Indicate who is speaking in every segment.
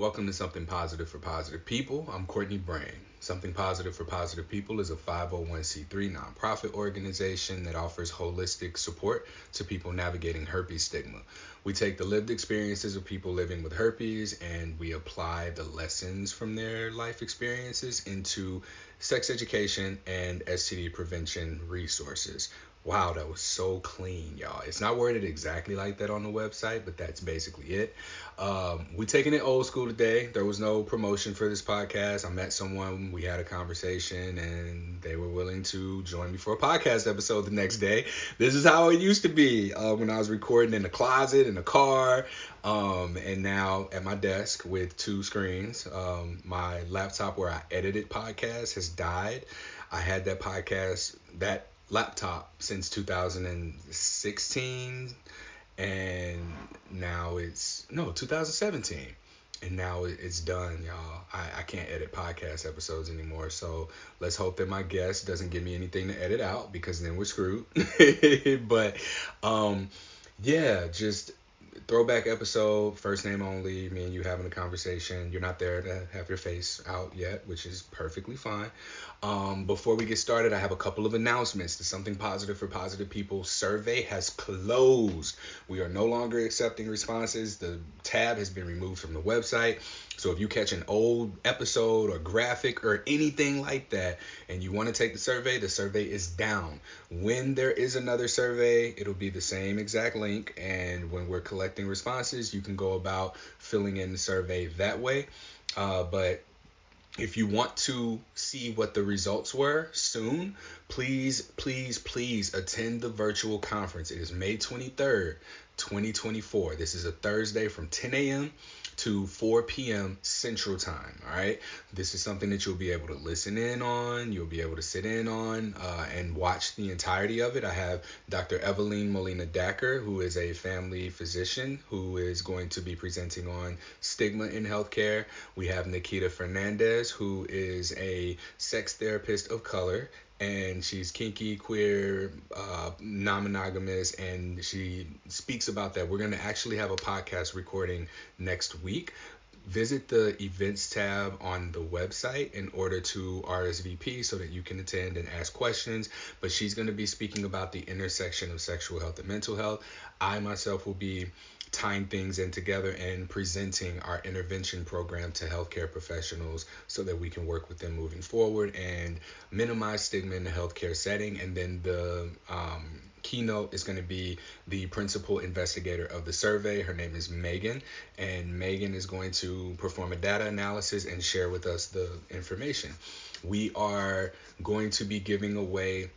Speaker 1: Welcome to Something Positive for Positive People. I'm Courtney Brain. Something Positive for Positive People is a 501c3 nonprofit organization that offers holistic support to people navigating herpes stigma. We take the lived experiences of people living with herpes and we apply the lessons from their life experiences into sex education and STD prevention resources. Wow, that was so clean, y'all. It's not worded exactly like that on the website, but that's basically it. We taking it old school today. There was no promotion for this podcast. I met someone, we had a conversation, and they were willing to join me for a podcast episode the next day. This is how it used to be when I was recording in the closet, in the car, and now at my desk with two screens. My laptop where I edited podcasts has died. I had that laptop since 2016, and now it's 2017, and now it's done, y'all. I can't edit podcast episodes anymore, so let's hope that my guest doesn't give me anything to edit out, because then we're screwed. But yeah, just throwback episode, first name only, me and you having a conversation. You're not there to have your face out yet, which is perfectly fine. Before we get started, I have a couple of announcements. The Something Positive for Positive People survey has closed. We are no longer accepting responses. The tab has been removed from the website. So if you catch an old episode or graphic or anything like that and you want to take the survey is down. When there is another survey, it'll be the same exact link. And when we're collecting responses, you can go about filling in the survey that way. But if you want to see what the results were soon, please attend the virtual conference. It is May 23rd, 2024. This is a Thursday from 10 a.m. to 4 p.m. Central Time. All right. This is something that you'll be able to listen in on. You'll be able to sit in on and watch the entirety of it. I have Dr. Eveline Molina-Dacker, who is a family physician who is going to be presenting on stigma in healthcare. We have Nikita Fernandez, who is a sex therapist of color, and she's kinky, queer, non-monogamous, and she speaks about that. We're going to actually have a podcast recording next week. Visit the events tab on the website in order to RSVP so that you can attend and ask questions. But she's going to be speaking about the intersection of sexual health and mental health. I myself will be tying things in together and presenting our intervention program to healthcare professionals so that we can work with them moving forward and minimize stigma in the healthcare setting. And then the keynote is going to be the principal investigator of the survey. Her name is Megan, and Megan is going to perform a data analysis and share with us the information. We are going to be giving away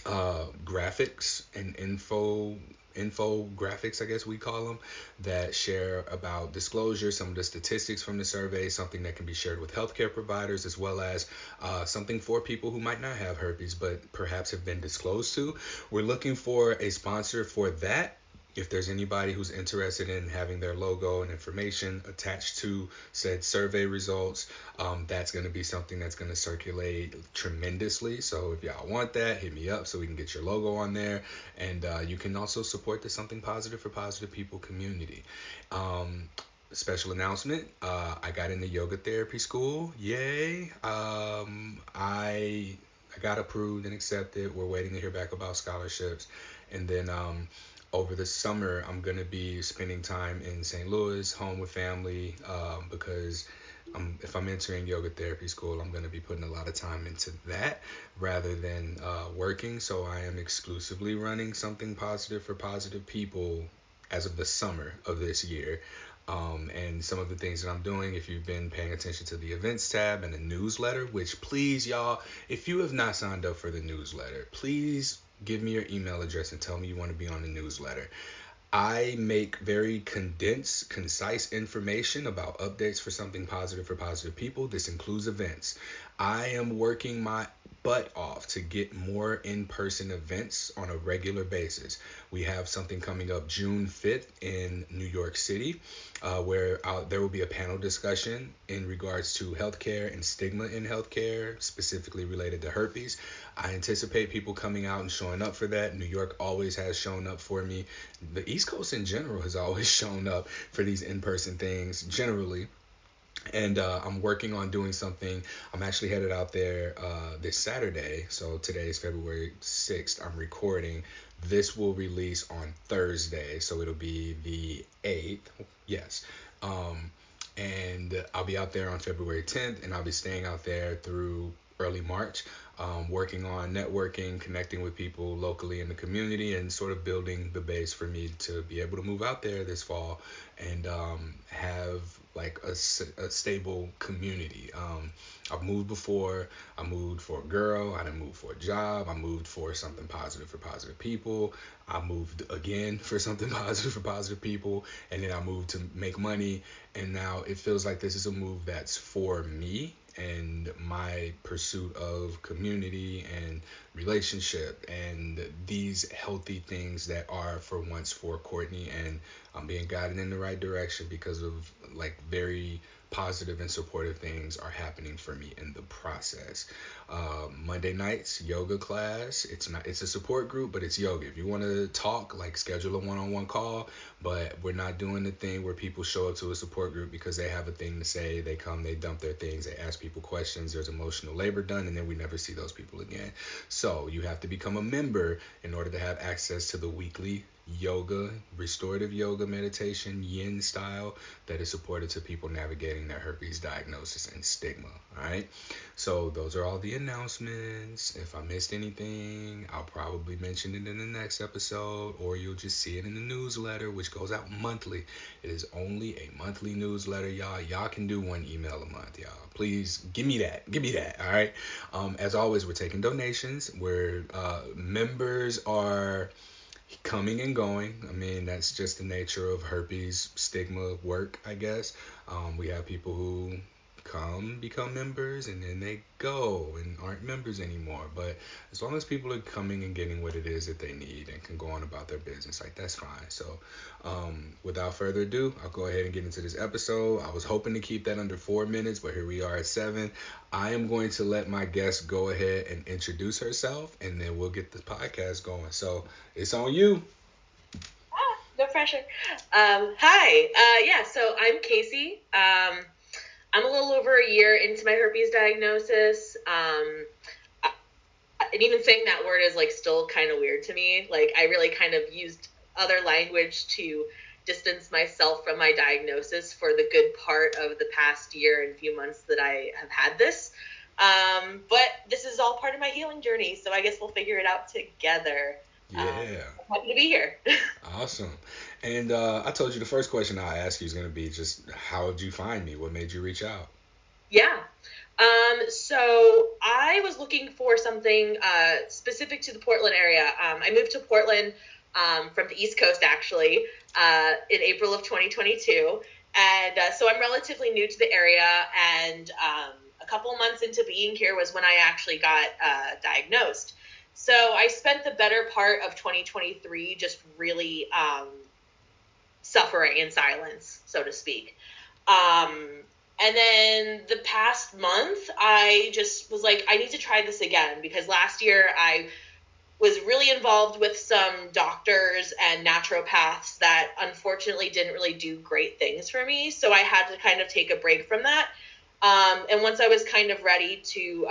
Speaker 1: graphics and infographics, I guess we call them, that share about disclosure, some of the statistics from the survey, something that can be shared with healthcare providers, as well as something for people who might not have herpes but perhaps have been disclosed to. We're looking for a sponsor for that. If there's anybody who's interested in having their logo and information attached to said survey results, that's going to be something that's going to circulate tremendously. So if y'all want that, hit me up so we can get your logo on there. And you can also support the Something Positive for Positive People community. Special announcement, I got into yoga therapy school. Yay. I got approved and accepted. We're waiting to hear back about scholarships. And then over the summer, I'm going to be spending time in St. Louis, home with family, because if I'm entering yoga therapy school, I'm going to be putting a lot of time into that rather than working. So I am exclusively running Something Positive for Positive People as of the summer of this year. And some of the things that I'm doing, if you've been paying attention to the events tab and the newsletter, which please, y'all, if you have not signed up for the newsletter, please give me your email address and tell me you want to be on the newsletter. I make very condensed, concise information about updates for Something Positive for Positive People. This includes events. I am working my butt off to get more in-person events on a regular basis. We have something coming up June 5th in New York City, where there will be a panel discussion in regards to healthcare and stigma in healthcare, specifically related to herpes. I anticipate people coming out and showing up for that. New York always has shown up for me. The East Coast in general has always shown up for these in-person things generally. And I'm working on doing something. I'm actually headed out there this Saturday. So today is February 6th. I'm recording. This will release on Thursday. So it'll be the 8th. Yes. Um, and I'll be out there on February 10th. And I'll be staying out there through early March, working on networking, connecting with people locally in the community, and sort of building the base for me to be able to move out there this fall and have like a stable community. I've moved before. I moved for a girl. I didn't move for a job. I moved for something positive for positive people. I moved again for something positive for positive people. And then I moved to make money. And now it feels like this is a move that's for me and my pursuit of community and relationship and these healthy things that are for once for Courtney, and I'm being guided in the right direction because of like very positive and supportive things are happening for me in the process. Monday nights yoga class. It's a support group, but it's yoga. If you want to talk, like schedule a one-on-one call, but we're not doing the thing where people show up to a support group because they have a thing to say. They come, they dump their things, they ask people questions, there's emotional labor done, and then we never see those people again. So you have to become a member in order to have access to the weekly yoga, restorative yoga meditation, yin style, that is supported to people navigating their herpes diagnosis and stigma. All right. So those are all the announcements. If I missed anything, I'll probably mention it in the next episode, or you'll just see it in the newsletter, which goes out monthly. It is only a monthly newsletter, y'all. Y'all can do one email a month, y'all. Please give me that. Give me that. All right. As always, we're taking donations. Where members are coming and going. I mean, that's just the nature of herpes stigma work, I guess. We have people who come, become members, and then they go and aren't members anymore. But as long as people are coming and getting what it is that they need and can go on about their business, like, that's fine. So without further ado, I'll go ahead and get into this episode. I was hoping to keep that under 4 minutes, but here we are at 7. I am going to let my guest go ahead and introduce herself, and then we'll get the podcast going. So it's on you.
Speaker 2: No pressure. Hi. Yeah, so I'm Casey. I'm a little over a year into my herpes diagnosis. And even saying that word is like still kind of weird to me. Like, I really kind of used other language to distance myself from my diagnosis for the good part of the past year and few months that I have had this. But this is all part of my healing journey, so I guess we'll figure it out together.
Speaker 1: Yeah.
Speaker 2: I'm happy to be here.
Speaker 1: Awesome. And I told you the first question I'll ask you is going to be just, how did you find me? What made you reach out?
Speaker 2: Yeah. So I was looking for something specific to the Portland area. I moved to Portland from the East Coast, actually, in April of 2022. And so I'm relatively new to the area. And a couple months into being here was when I actually got diagnosed. So I spent the better part of 2023 just really suffering in silence, so to speak. And then the past month, I just was like, I need to try this again, because last year I was really involved with some doctors and naturopaths that unfortunately didn't really do great things for me. So I had to kind of take a break from that. And once I was kind of ready to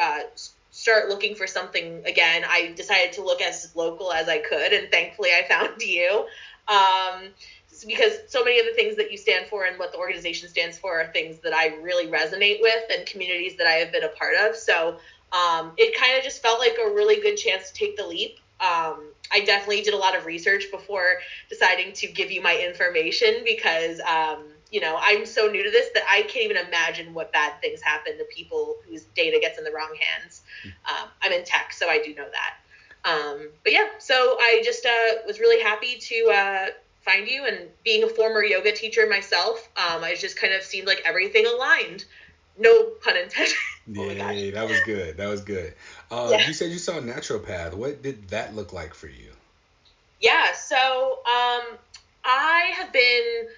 Speaker 2: start looking for something again, I decided to look as local as I could. And thankfully I found you. Because so many of the things that you stand for and what the organization stands for are things that I really resonate with and communities that I have been a part of. So it kind of just felt like a really good chance to take the leap. I definitely did a lot of research before deciding to give you my information because, I'm so new to this that I can't even imagine what bad things happen to people whose data gets in the wrong hands. I'm in tech, so I do know that. But yeah, so I just was really happy to find you, and being a former yoga teacher myself, I just kind of seemed like everything aligned. No pun intended.
Speaker 1: Yeah, that was good. That was good.
Speaker 2: Yeah.
Speaker 1: You said you saw a naturopath. What did that look like for you?
Speaker 2: Yeah, so I have been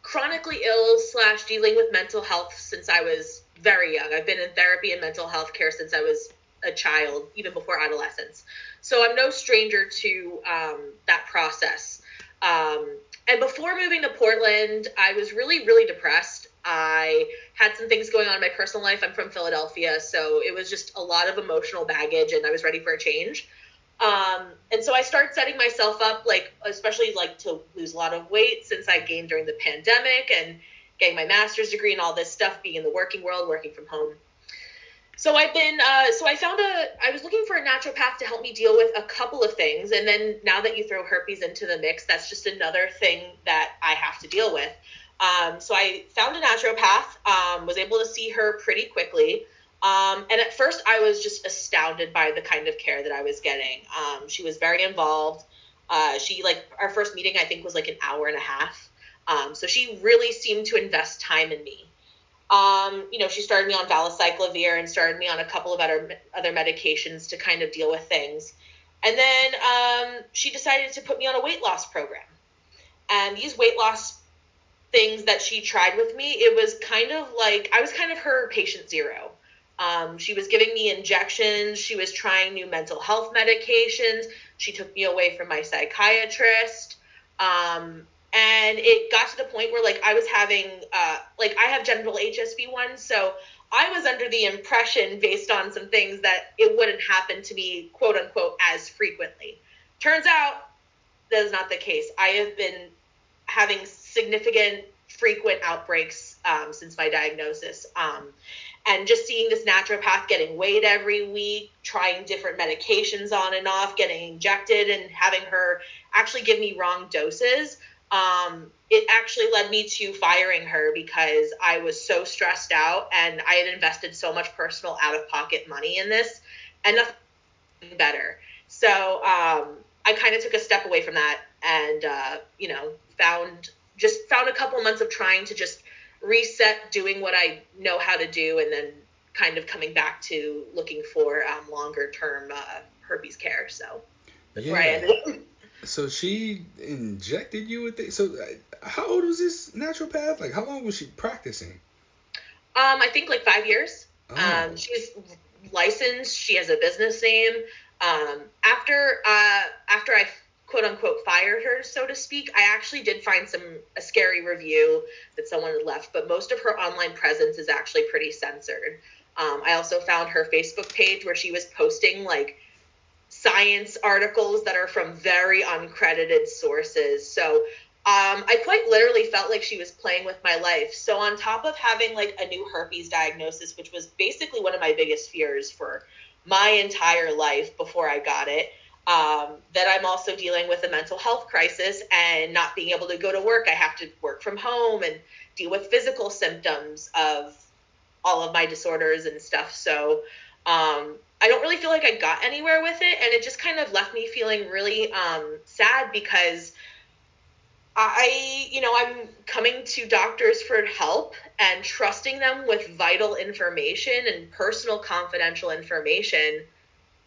Speaker 2: chronically ill / dealing with mental health since I was very young. I've been in therapy and mental health care since I was a child, even before adolescence. So I'm no stranger to that process. And before moving to Portland, I was really, really depressed. I had some things going on in my personal life. I'm from Philadelphia, so it was just a lot of emotional baggage, and I was ready for a change. And so I started setting myself up, like, especially like to lose a lot of weight since I gained during the pandemic and getting my master's degree and all this stuff, being in the working world, working from home. So I was looking for a naturopath to help me deal with a couple of things. And then now that you throw herpes into the mix, that's just another thing that I have to deal with. So I found a naturopath, was able to see her pretty quickly. And at first I was just astounded by the kind of care that I was getting. She was very involved. Our first meeting, I think, was like an hour and a half. So she really seemed to invest time in me. She started me on valacyclovir and started me on a couple of other medications to kind of deal with things. And then she decided to put me on a weight loss program. And these weight loss things that she tried with me, it was kind of like, I was kind of her patient zero. She was giving me injections. She was trying new mental health medications. She took me away from my psychiatrist. And it got to the point where, like, I was having, I have genital HSV1, so I was under the impression, based on some things, that it wouldn't happen to me, quote unquote, as frequently. Turns out that is not the case. I have been having significant, frequent outbreaks since my diagnosis. And just seeing this naturopath getting weighed every week, trying different medications on and off, getting injected, and having her actually give me wrong doses, it actually led me to firing her because I was so stressed out and I had invested so much personal out-of-pocket money in this and nothing better. So I kind of took a step away from that and, found a couple months of trying to just reset doing what I know how to do, and then kind of coming back to looking for longer-term herpes care. So that's where I ended up.
Speaker 1: So she injected you with it. So how old was this naturopath? Like, how long was she practicing?
Speaker 2: I think like 5 years.
Speaker 1: Oh.
Speaker 2: She's licensed. She has a business name. After I quote unquote fired her, so to speak, I actually did find a scary review that someone had left, but most of her online presence is actually pretty censored. I also found her Facebook page where she was posting like science articles that are from very uncredited sources. So I quite literally felt like she was playing with my life. So on top of having like a new herpes diagnosis, which was basically one of my biggest fears for my entire life before I got it, that I'm also dealing with a mental health crisis and not being able to go to work. I have to work from home and deal with physical symptoms of all of my disorders and stuff. So I don't really feel like I got anywhere with it, and it just kind of left me feeling really sad because I'm coming to doctors for help and trusting them with vital information and personal confidential information,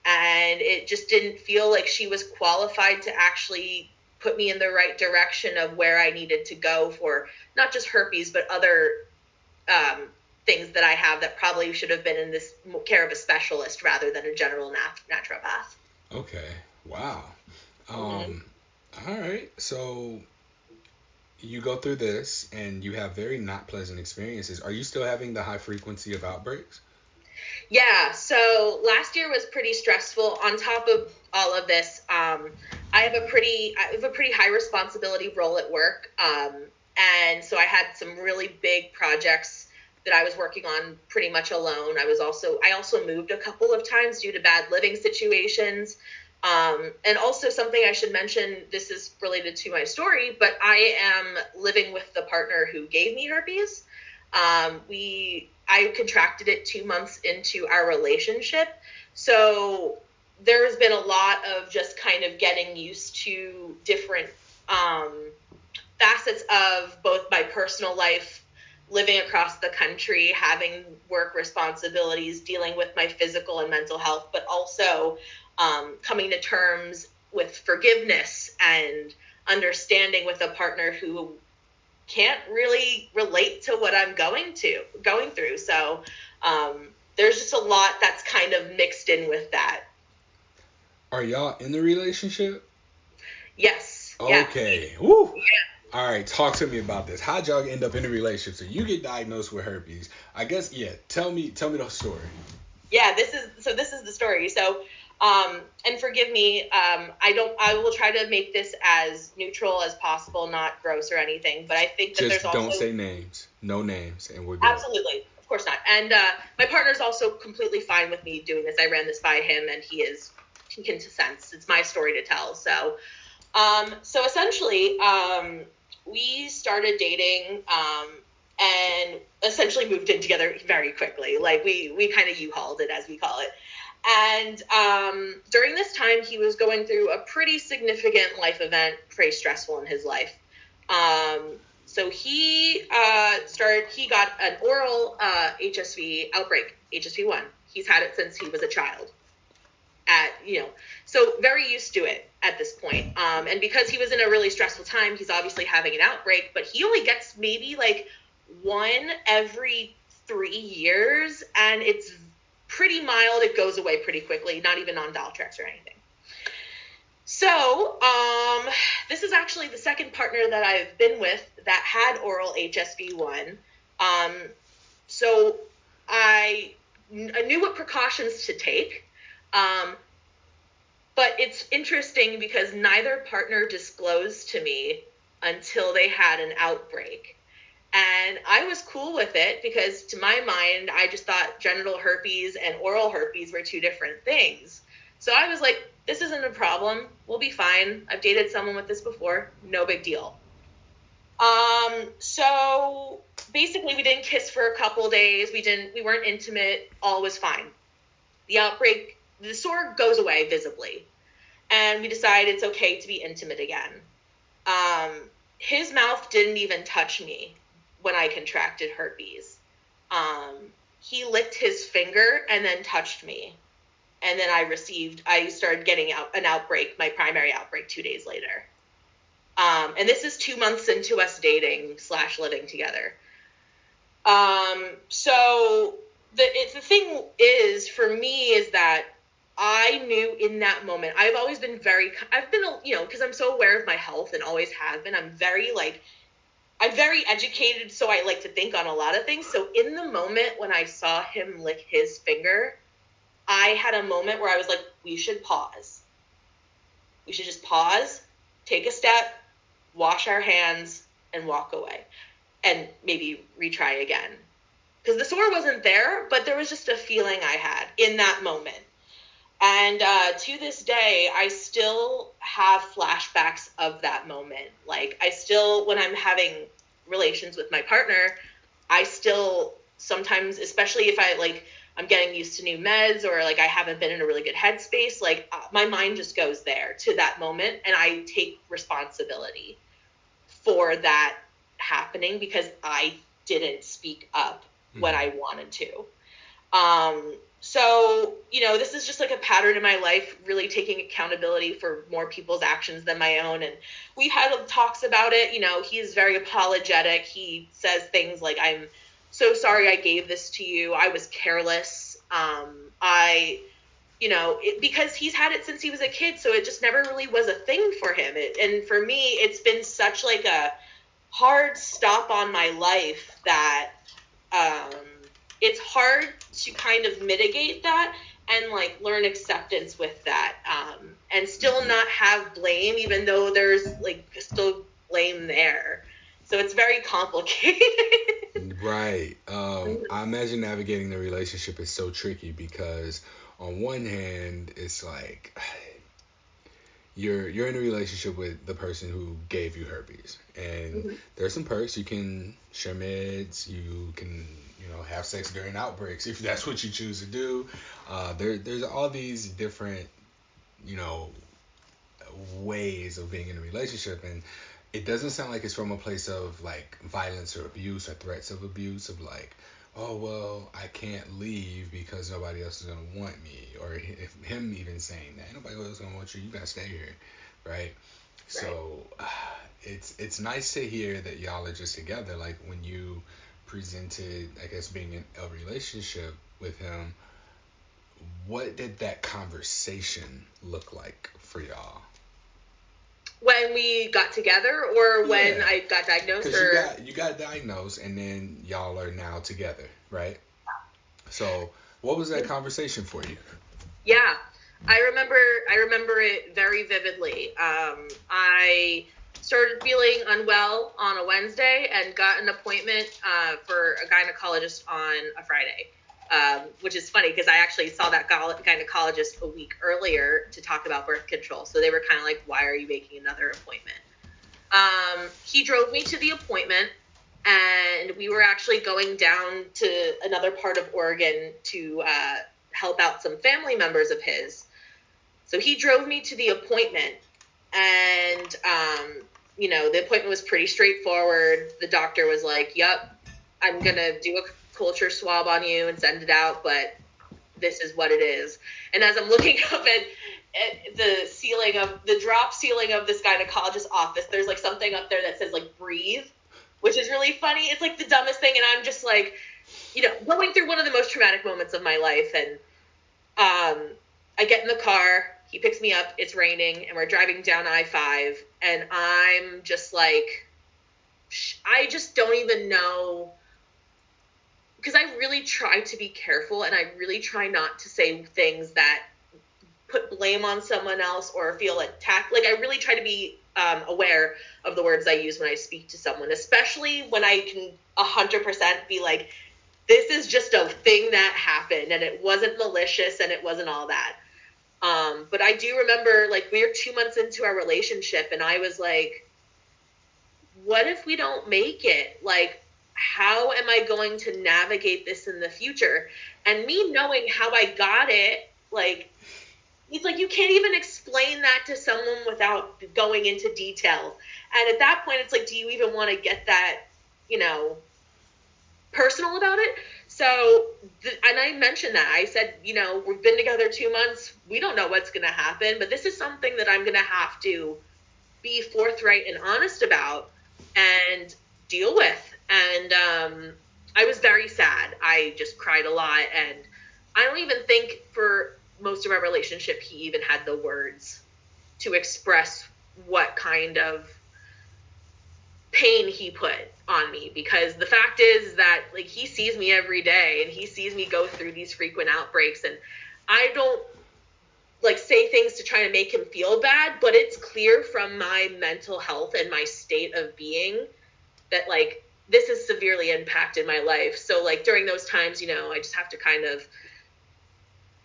Speaker 2: and it just didn't feel like she was qualified to actually put me in the right direction of where I needed to go for not just herpes, but other things that I have that probably should have been in this care of a specialist rather than a general naturopath.
Speaker 1: Okay. Wow. All right. So you go through this and you have very not pleasant experiences. Are you still having the high frequency of outbreaks?
Speaker 2: Yeah. So last year was pretty stressful. On top of all of this, I have a pretty high responsibility role at work. And so I had some really big projects that I was working on pretty much alone. I also moved a couple of times due to bad living situations. And also something I should mention, this is related to my story, but I am living with the partner who gave me herpes. I contracted it 2 months into our relationship. So there's been a lot of just kind of getting used to different facets of both my personal life, living across the country, having work responsibilities, dealing with my physical and mental health, but also coming to terms with forgiveness and understanding with a partner who can't really relate to what I'm going through. So there's just a lot that's kind of mixed in with that.
Speaker 1: Are y'all in the relationship?
Speaker 2: Yes.
Speaker 1: Okay. Yeah. Woo. All right, talk to me about this. How'd y'all end up in a relationship? So you get diagnosed with herpes. I guess, yeah. Tell me the story.
Speaker 2: Yeah, this is the story. So, and forgive me, I will try to make this as neutral as possible, not gross or anything, but I think that there's
Speaker 1: Just don't
Speaker 2: also,
Speaker 1: say names, no names, and we're good.
Speaker 2: absolutely, of course not. And my partner's also completely fine with me doing this. I ran this by him, and he consents. It's my story to tell. So essentially, we started dating, and essentially moved in together very quickly. Like we kind of U-hauled it, as we call it. And during this time, he was going through a pretty significant life event, pretty stressful in his life. So he got an oral HSV outbreak, HSV-1. He's had it since he was a child. So very used to it at this point. And because he was in a really stressful time, he's obviously having an outbreak, but he only gets maybe like one every 3 years, and it's pretty mild. It goes away pretty quickly, not even on Valtrex or anything. So, this is actually the second partner that I've been with that had oral HSV-1. So I knew what precautions to take. But it's interesting because neither partner disclosed to me until they had an outbreak. And I was cool with it because, to my mind, I just thought genital herpes and oral herpes were two different things. So I was like, this isn't a problem. We'll be fine. I've dated someone with this before. No big deal. So basically we didn't kiss for a couple days. We weren't intimate. All was fine. The sore goes away visibly. And we decide it's okay to be intimate again. His mouth didn't even touch me when I contracted herpes. He licked his finger and then touched me. And then I started getting an outbreak, my primary outbreak, 2 days later. And this is 2 months into us dating / living together. So the thing is, for me, is that I knew in that moment, because I'm so aware of my health and always have been. I'm very educated, so I like to think on a lot of things. So in the moment when I saw him lick his finger, I had a moment where I was like, we should pause. We should just pause, take a step, wash our hands, and walk away. And maybe retry again. Because the sore wasn't there, but there was just a feeling I had in that moment. And to this day, I still have flashbacks of that moment. Like, when I'm having relations with my partner, I still sometimes, especially if I'm getting used to new meds, or I haven't been in a really good headspace, my mind just goes there to that moment, and I take responsibility for that happening because I didn't speak up when I wanted to. So, this is just a pattern in my life, really taking accountability for more people's actions than my own. And we've had talks about it. He is very apologetic. He says things like, I'm so sorry I gave this to you. I was careless. Because he's had it since he was a kid, so it just never really was a thing for him. And for me, it's been such a hard stop on my life that it's hard to kind of mitigate that and learn acceptance with that, and still not have blame, even though there's still blame there. So it's very complicated.
Speaker 1: Right. I imagine navigating the relationship is so tricky because on one hand, it's you're in a relationship with the person who gave you herpes, and there's some perks. You can share meds, you can have sex during outbreaks if that's what you choose to do. There's all these different ways of being in a relationship, and it doesn't sound like it's from a place of violence or abuse or threats of abuse, of oh well, I can't leave because nobody else is gonna want me, or if him even saying that nobody else is gonna want you, you gotta stay here, right? So it's nice to hear that y'all are just together. When you presented, I guess, being in a relationship with him, what did that conversation look like for y'all?
Speaker 2: When we got together, or when I got diagnosed,
Speaker 1: because
Speaker 2: or
Speaker 1: you got diagnosed and then y'all are now together, right? So what was that conversation for you?
Speaker 2: Yeah, I remember it very vividly. I started feeling unwell on a Wednesday and got an appointment for a gynecologist on a Friday. Which is funny because I actually saw that gynecologist a week earlier to talk about birth control. So they were kind of like, why are you making another appointment? He drove me to the appointment, and we were actually going down to another part of Oregon to help out some family members of his. So he drove me to the appointment, and, the appointment was pretty straightforward. The doctor was like, yep, I'm going to do a culture swab on you and send it out, but this is what it is. And as I'm looking up at the drop ceiling of this gynecologist's office, there's like something up there that says like breathe, which is really funny. It's like the dumbest thing. And I'm just like, going through one of the most traumatic moments of my life. And I get in the car, he picks me up, it's raining, and we're driving down I-5. And I'm just like, I just don't even know, because I really try to be careful, and I really try not to say things that put blame on someone else or feel attacked. Like, I really try to be aware of the words I use when I speak to someone, especially when I can 100% be like, this is just a thing that happened, and it wasn't malicious, and it wasn't all that. But I do remember, like, we were 2 months into our relationship, and I was like, what if we don't make it? Like, how am I going to navigate this in the future? And me knowing how I got it, like, it's like you can't even explain that to someone without going into detail. And at that point, it's like, do you even want to get that, personal about it? So, and I mentioned that. I said, we've been together 2 months. We don't know what's going to happen, but this is something that I'm going to have to be forthright and honest about and deal with. And I was very sad. I just cried a lot. And I don't even think for most of our relationship he even had the words to express what kind of pain he put on me, because the fact is that, like, he sees me every day and he sees me go through these frequent outbreaks, and I don't like say things to try to make him feel bad, but it's clear from my mental health and my state of being that, like, this has severely impacted my life. So, like, during those times, I just have to kind of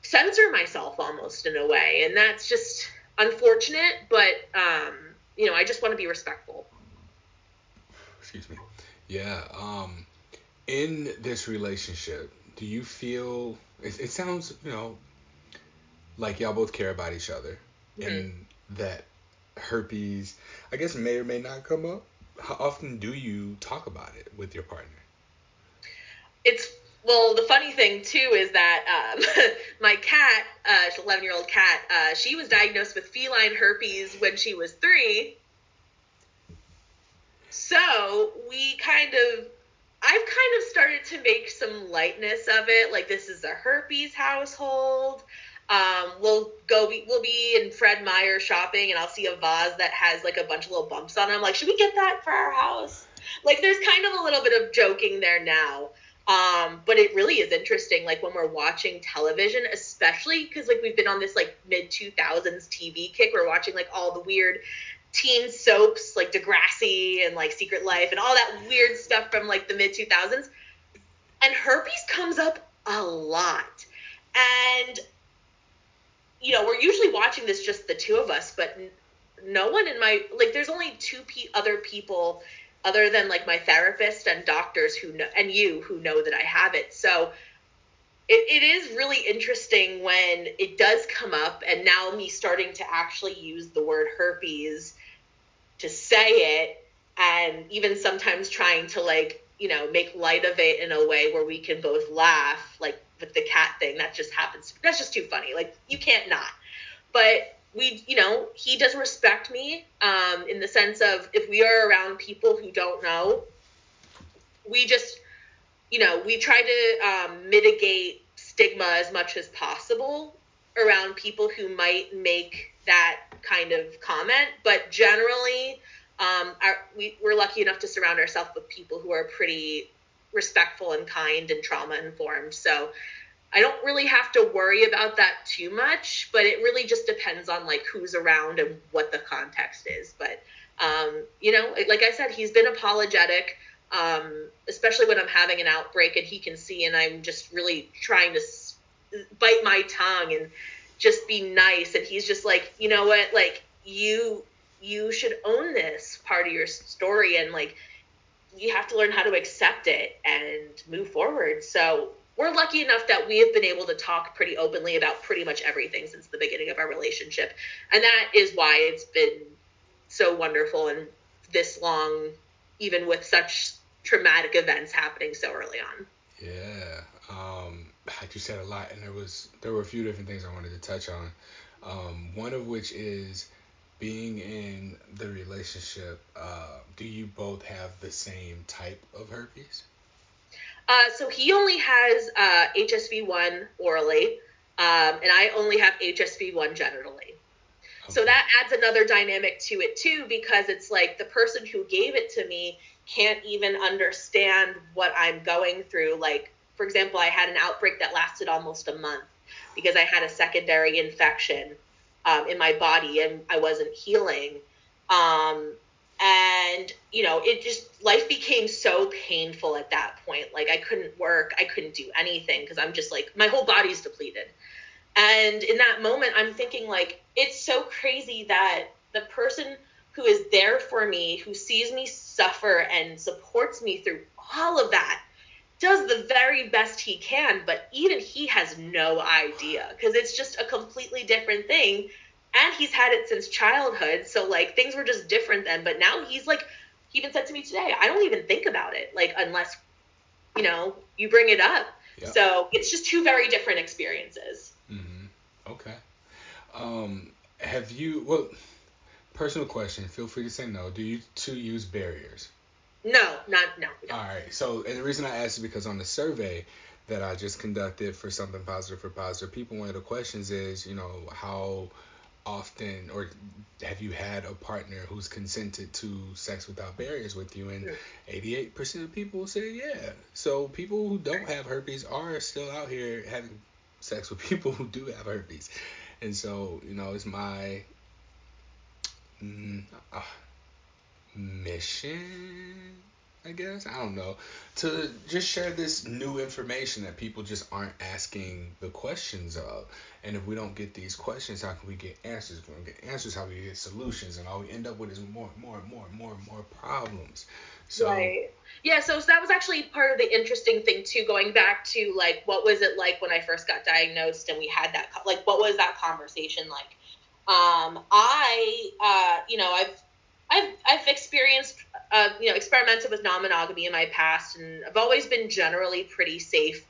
Speaker 2: censor myself almost in a way, and that's just unfortunate, but I just want to be respectful.
Speaker 1: Excuse me. Yeah. In this relationship, do you feel it sounds, like y'all both care about each other, and that herpes, I guess, may or may not come up? How often do you talk about it with your partner?
Speaker 2: Well, the funny thing too is that my cat, 11-year-old cat, she was diagnosed with feline herpes when she was 3. So I've kind of started to make some lightness of it. Like, this is a herpes household. We'll be in Fred Meyer shopping, and I'll see a vase that has like a bunch of little bumps on it. I'm like, should we get that for our house? Like, there's kind of a little bit of joking there now. But it really is interesting, like, when we're watching television, especially because, like, we've been on this, like, mid-2000s TV kick. We're watching, like, all the weird teen soaps, like Degrassi and, like, Secret Life and all that weird stuff from, like, the mid-2000s. And herpes comes up a lot. And, we're usually watching this just the two of us, but no one in my, like, there's only two other people other than, like, my therapist and doctors who know, and you, who know that I have it. So it is really interesting when it does come up, and now me starting to actually use the word herpes to say it, and even sometimes trying to, like, make light of it in a way where we can both laugh, like with the cat thing. That just happens. That's just too funny. Like, you can't not. But he does respect me, in the sense of, if we are around people who don't know, we just, we try to mitigate stigma as much as possible around people who might make that kind of comment. But generally, we're lucky enough to surround ourselves with people who are pretty respectful and kind and trauma informed. So I don't really have to worry about that too much, but it really just depends on like who's around and what the context is. But, like I said, he's been apologetic, especially when I'm having an outbreak and he can see, and I'm just really trying to bite my tongue and just be nice. And he's just like, you know what, like you should own this part of your story. And like, you have to learn how to accept it and move forward. So we're lucky enough that we have been able to talk pretty openly about pretty much everything since the beginning of our relationship. And that is why it's been so wonderful and this long, even with such traumatic events happening so early on.
Speaker 1: Yeah. Like you said a lot, and there were a few different things I wanted to touch on. One of which is being in the relationship. Do you both have the same type of herpes?
Speaker 2: So he only has HSV1 orally, and I only have HSV1 genitally. Okay. So that adds another dynamic to it too, because it's like the person who gave it to me can't even understand what I'm going through. Like, for example, I had an outbreak that lasted almost a month because I had a secondary infection in my body and I wasn't healing. And, life became so painful at that point. Like, I couldn't work. I couldn't do anything because I'm just like, my whole body's depleted. And in that moment, I'm thinking, like, it's so crazy that the person who is there for me, who sees me suffer and supports me through all of that, does the very best he can. But even he has no idea because it's just a completely different thing. And he's had it since childhood. So, like, things were just different then. But now he's like, he even said to me today, I don't even think about it, like, unless, you bring it up. Yep. So it's just two very different experiences.
Speaker 1: Mm-hmm. Okay. Personal question, feel free to say no. Do you two use barriers?
Speaker 2: No.
Speaker 1: All right. So, and the reason I asked is because on the survey that I just conducted for Something Positive for Positive People, one of the questions is, how often or have you had a partner who's consented to sex without barriers with you? And 88% of people say yeah. So people who don't have herpes are still out here having sex with people who do have herpes. And so, it's my mission, I guess, I don't know, to just share this new information that people just aren't asking the questions of. And if we don't get these questions, how can we get answers? If we don't get answers, how do we get solutions? And all we end up with is more problems. So,
Speaker 2: right. Yeah, so that was actually part of the interesting thing too, going back to like, what was it like when I first got diagnosed and we had that, like, what was that conversation like? I've experienced, experimented with non-monogamy in my past, and I've always been generally pretty safe,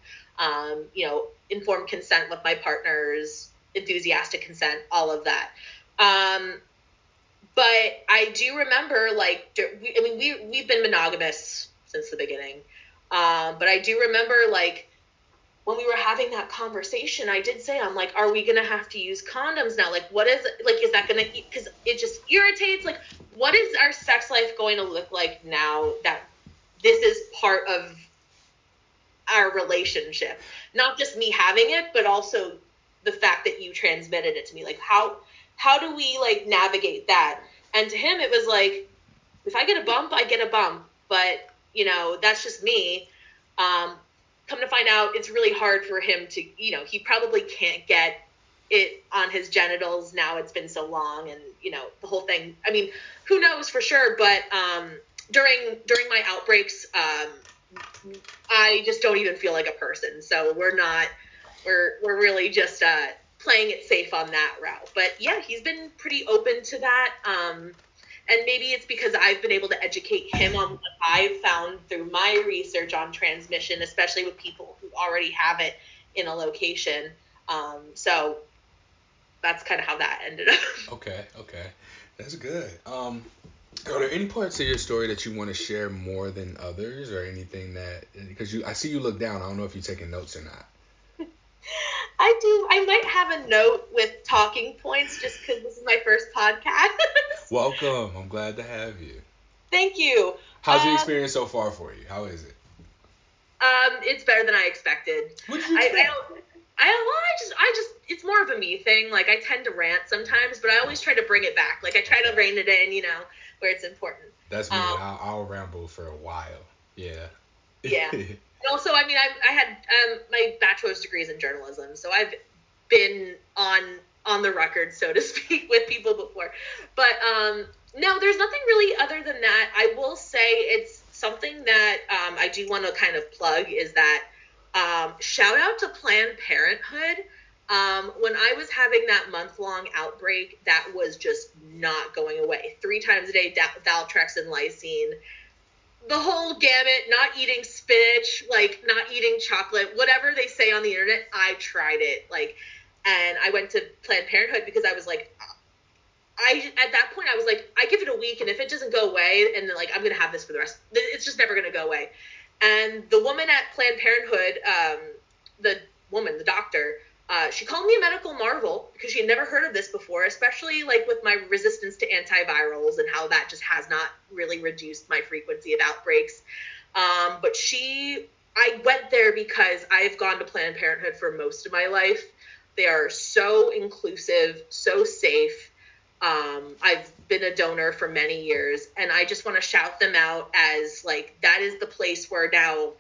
Speaker 2: informed consent with my partners, enthusiastic consent, all of that. But I do remember, like, we've been monogamous since the beginning. But I do remember, like, when we were having that conversation, I did say, I'm like, are we going to have to use condoms now? Like, what is, like, is that going to, because it just irritates, like, what is our sex life going to look like now that this is part of our relationship? Not just me having it, but also the fact that you transmitted it to me. Like, how do we, like, navigate that? And to him, it was like, if I get a bump, I get a bump. But, that's just me. Come to find out, it's really hard for him to, he probably can't get it on his genitals now. It's been so long, and, the whole thing. I mean, who knows for sure, but during my outbreaks, I just don't even feel like a person. So we're really just playing it safe on that route. But yeah, he's been pretty open to that. And maybe it's because I've been able to educate him on what I've found through my research on transmission, especially with people who already have it in a location. So that's kind of how that ended up.
Speaker 1: Okay. That's good. Are there any parts of your story that you want to share more than others, or anything that, because I see you look down, I don't know if you're taking notes or not.
Speaker 2: I do. I might have a note with talking points just because this is my first podcast.
Speaker 1: Welcome. I'm glad to have you.
Speaker 2: Thank you.
Speaker 1: How's the experience so far for you? How is it?
Speaker 2: It's better than I expected.
Speaker 1: What did you expect?
Speaker 2: I just, it's more of a me thing. Like, I tend to rant sometimes, but I always try to bring it back. Like, I try to rein it in, where it's important.
Speaker 1: That's me. I'll ramble for a while. Yeah.
Speaker 2: Yeah. And also, I mean, I had my bachelor's degree is in journalism, so I've been on the record, so to speak, with people before. But no, there's nothing really other than that. I will say it's something that I do want to kind of plug is that shout out to Planned Parenthood. When I was having that month-long outbreak, that was just not going away. 3 times a day, Valtrex and lysine. The whole gamut, not eating spinach, like not eating chocolate, whatever they say on the internet, I tried it. And I went to Planned Parenthood because I was like, at that point, I was like, I give it a week, and if it doesn't go away, and then, like, I'm going to have this for the rest, it's just never going to go away. And the woman at Planned Parenthood, the doctor, she called me a medical marvel because she had never heard of this before, especially, like, with my resistance to antivirals and how that just has not really reduced my frequency of outbreaks. But I went there because I've gone to Planned Parenthood for most of my life. They are so inclusive, so safe. I've been a donor for many years, and I just want to shout them out as, like, that is the place where now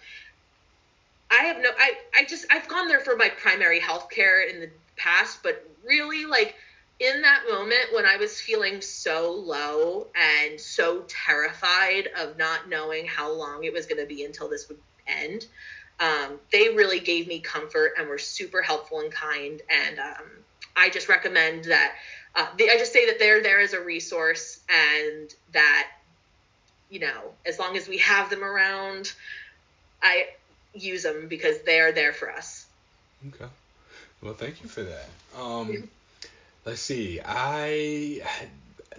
Speaker 2: I've gone there for my primary health care in the past, but really, like, in that moment when I was feeling so low and so terrified of not knowing how long it was going to be until this would end, they really gave me comfort and were super helpful and kind. And I just recommend that I just say that they're there as a resource, and that, as long as we have them around, I use them because they are there for us.
Speaker 1: Okay. Well, thank you for that. Let's see. I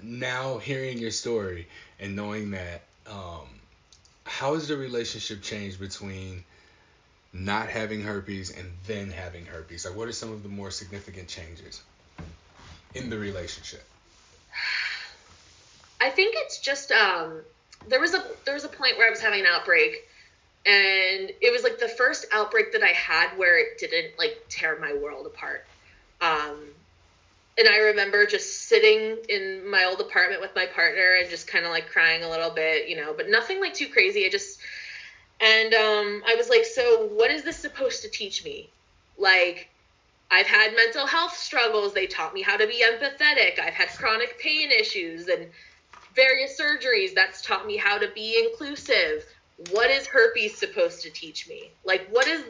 Speaker 1: now hearing your story and knowing that, how has the relationship changed between not having herpes and then having herpes? Like, what are some of the more significant changes in the relationship?
Speaker 2: I think it's just there was a point where I was having an outbreak, and it was like the first outbreak that I had where it didn't, like, tear my world apart. And I remember just sitting in my old apartment with my partner and just kind of, like, crying a little bit, but nothing, like, too crazy. I was like, so what is this supposed to teach me? Like, I've had mental health struggles. They taught me how to be empathetic. I've had chronic pain issues and various surgeries. That's taught me how to be inclusive. What is herpes supposed to teach me? Like, what is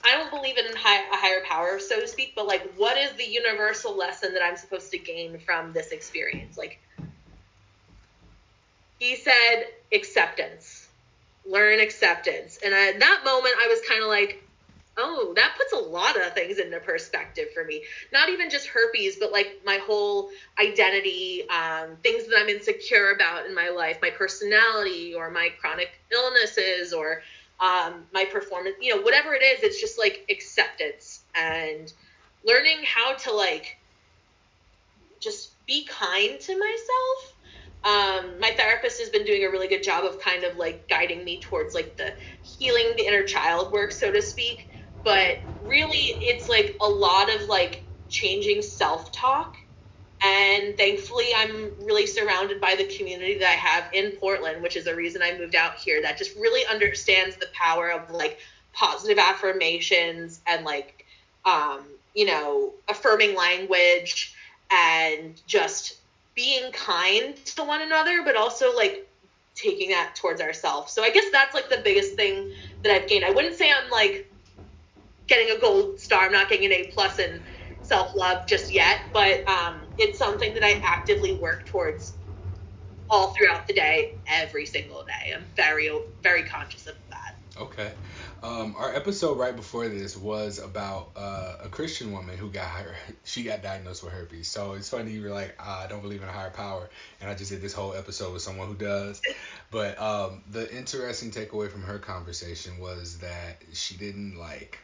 Speaker 2: I don't believe in a higher power, so to speak, but, like, what is the universal lesson that I'm supposed to gain from this experience? Like, he said acceptance. Learn acceptance. And at that moment, I was kind of like, oh, that puts a lot of things into perspective for me. Not even just herpes, but, like, my whole identity, things that I'm insecure about in my life, my personality or my chronic illnesses or my performance, whatever it is, it's just, like, acceptance and learning how to, like, just be kind to myself. My therapist has been doing a really good job of kind of, like, guiding me towards, like, the healing the inner child work, so to speak. But really, it's, like, a lot of, like, changing self-talk. And thankfully, I'm really surrounded by the community that I have in Portland, which is the reason I moved out here, that just really understands the power of, like, positive affirmations and, like, affirming language and just being kind to one another, but also, like, taking that towards ourselves. So I guess that's, like, the biggest thing that I've gained. I wouldn't say I'm, like, getting a gold star. I'm not getting an A+ in self-love just yet, but it's something that I actively work towards all throughout the day, every single day. I'm very, very conscious of that.
Speaker 1: Okay. Our episode right before this was about a Christian woman who she got diagnosed with herpes. So it's funny you were like, I don't believe in a higher power, and I just did this whole episode with someone who does. But the interesting takeaway from her conversation was that she didn't, like,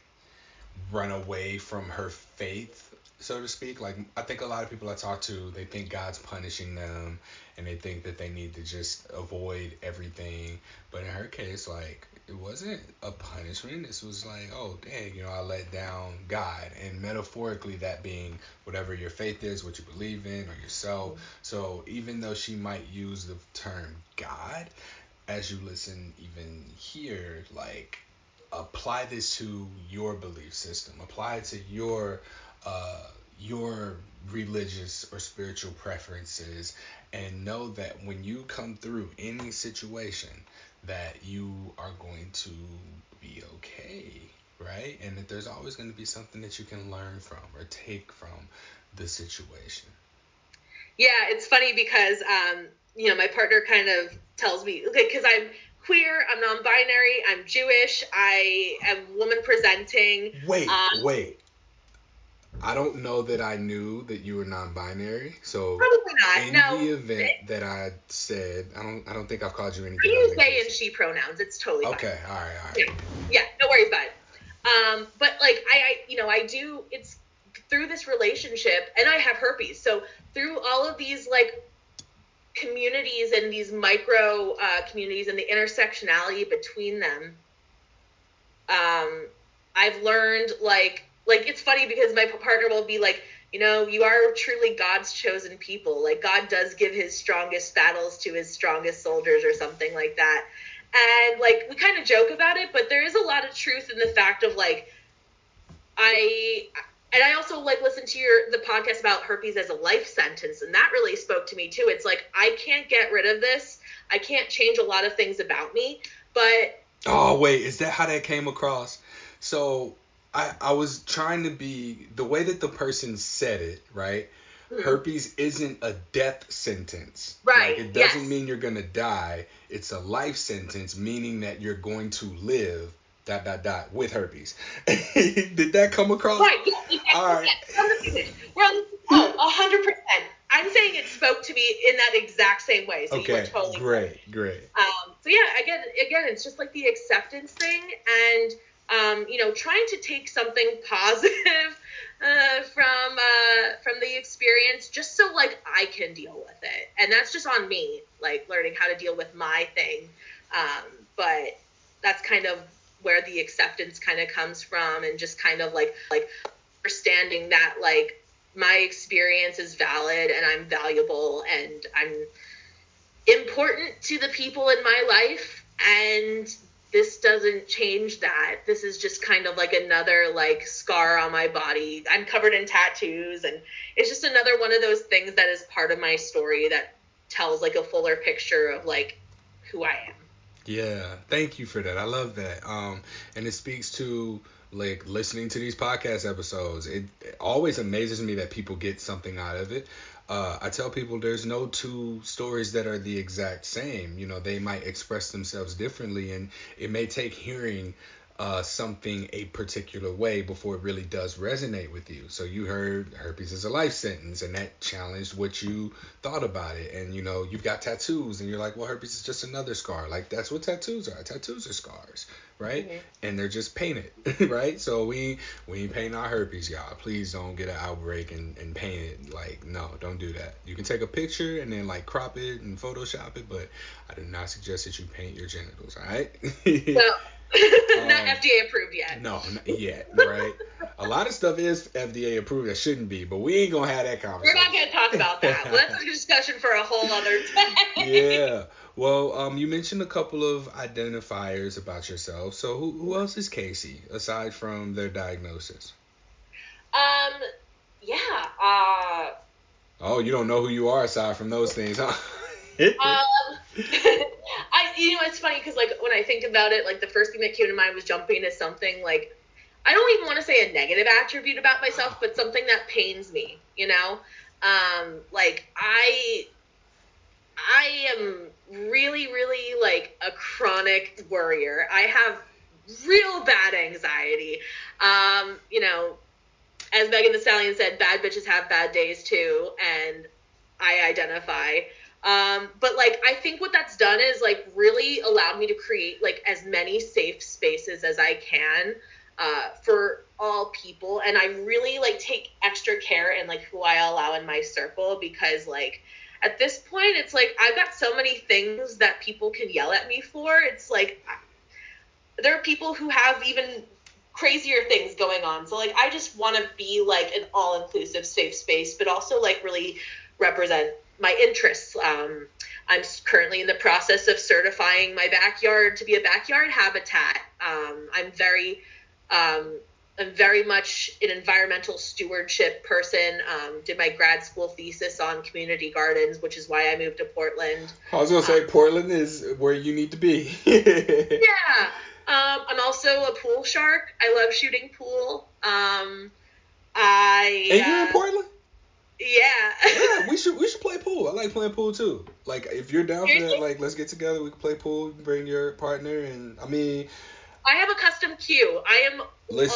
Speaker 1: run away from her faith, so to speak. Like, I think a lot of people I talk to, they think God's punishing them, and they think that they need to just avoid everything. But in her case, like, it wasn't a punishment. This was like, oh, dang, I let down God. And metaphorically, that being whatever your faith is, what you believe in, or yourself. So even though she might use the term God, as you listen even here, like, apply this to your belief system, apply it to your religious or spiritual preferences, and know that when you come through any situation, that you are going to be okay, right? And that there's always going to be something that you can learn from or take from the situation.
Speaker 2: Yeah, it's funny because my partner kind of tells me, okay, because I'm queer, I'm non-binary, I'm Jewish, I am woman presenting.
Speaker 1: Wait. I don't know that I knew that you were non-binary. So
Speaker 2: Probably not.
Speaker 1: in
Speaker 2: No.
Speaker 1: the event that I said, I don't think I've called you anything.
Speaker 2: I use they and she pronouns. It's totally fine.
Speaker 1: Okay. All right.
Speaker 2: Yeah, no worries about it. But like I do. It's through this relationship, and I have herpes. So through all of these like communities and these micro communities and the intersectionality between them, I've learned like it's funny because my partner will be like, you are truly God's chosen people. Like, God does give his strongest battles to his strongest soldiers or something like that. And like, we kind of joke about it, but there is a lot of truth in the fact of like, I also like listened to the podcast about herpes as a life sentence, and that really spoke to me too. It's like, I can't get rid of this. I can't change a lot of things about me, but...
Speaker 1: Oh, wait, is that how that came across? So I was trying to be, the way that the person said it, right? Mm-hmm. Herpes isn't a death sentence.
Speaker 2: Right.
Speaker 1: Like, it doesn't mean you're going to die. It's a life sentence, meaning that you're going to live ... with herpes. Did that come across?
Speaker 2: Right. Yeah, exactly.
Speaker 1: All right.
Speaker 2: Yes. We're 100%. I'm saying it spoke to me in that exact same way. So
Speaker 1: okay.
Speaker 2: You were totally
Speaker 1: great.
Speaker 2: So yeah, again, it's just like the acceptance thing, and trying to take something positive from the experience, just so like I can deal with it, and that's just on me, like learning how to deal with my thing. But that's kind of where the acceptance kind of comes from, and just kind of like understanding that like my experience is valid and I'm valuable and I'm important to the people in my life, and this doesn't change that. This is just kind of like another like scar on my body. I'm covered in tattoos, and it's just another one of those things that is part of my story that tells like a fuller picture of like who I am.
Speaker 1: Yeah, thank you for that. I love that. And it speaks to like listening to these podcast episodes. It always amazes me that people get something out of it. I tell people there's no two stories that are the exact same. They might express themselves differently, and it may take hearing something a particular way before it really does resonate with you. So you heard herpes is a life sentence, and that challenged what you thought about it. And you've got tattoos, and you're like, well, herpes is just another scar. Like, that's what tattoos are. Tattoos are scars, right? Mm-hmm. And they're just painted, right? So we ain't painting our herpes, y'all. Please don't get an outbreak and paint it. Like, no, don't do that. You can take a picture and then like crop it and Photoshop it, but I do not suggest that you paint your genitals, all right?
Speaker 2: No. Not FDA approved yet.
Speaker 1: No, not yet, right? A lot of stuff is FDA approved that shouldn't be, but we ain't gonna have that conversation.
Speaker 2: We're not gonna talk about that. Well, that's a discussion for a whole other time.
Speaker 1: Yeah. Well, you mentioned a couple of identifiers about yourself. So who else is Casey aside from their diagnosis?
Speaker 2: Yeah.
Speaker 1: Oh, you don't know who you are aside from those things, huh?
Speaker 2: It's funny because like when I think about it, like the first thing that came to mind was jumping to something like, I don't even want to say a negative attribute about myself, but something that pains me, like I am really, really like a chronic worrier. I have real bad anxiety. As Megan Thee Stallion said, bad bitches have bad days too, and I identify. But like, I think what that's done is like really allowed me to create like as many safe spaces as I can, for all people, and I really like take extra care in like who I allow in my circle, because like at this point it's like I've got so many things that people can yell at me for. It's like there are people who have even crazier things going on, so like I just want to be like an all-inclusive safe space, but also like really represent my interests. I'm currently in the process of certifying my backyard to be a backyard habitat. I'm very much an environmental stewardship person. Did my grad school thesis on community gardens, which is why I moved to Portland.
Speaker 1: I was gonna say Portland is where you need to be.
Speaker 2: Yeah. I'm also a pool shark. I love shooting pool.
Speaker 1: And you're in Portland?
Speaker 2: Yeah.
Speaker 1: Yeah, we should play pool. I like playing pool too. Like if you're down for that, like let's get together. We can play pool. Bring your partner, and I mean,
Speaker 2: I have a custom queue. I am always.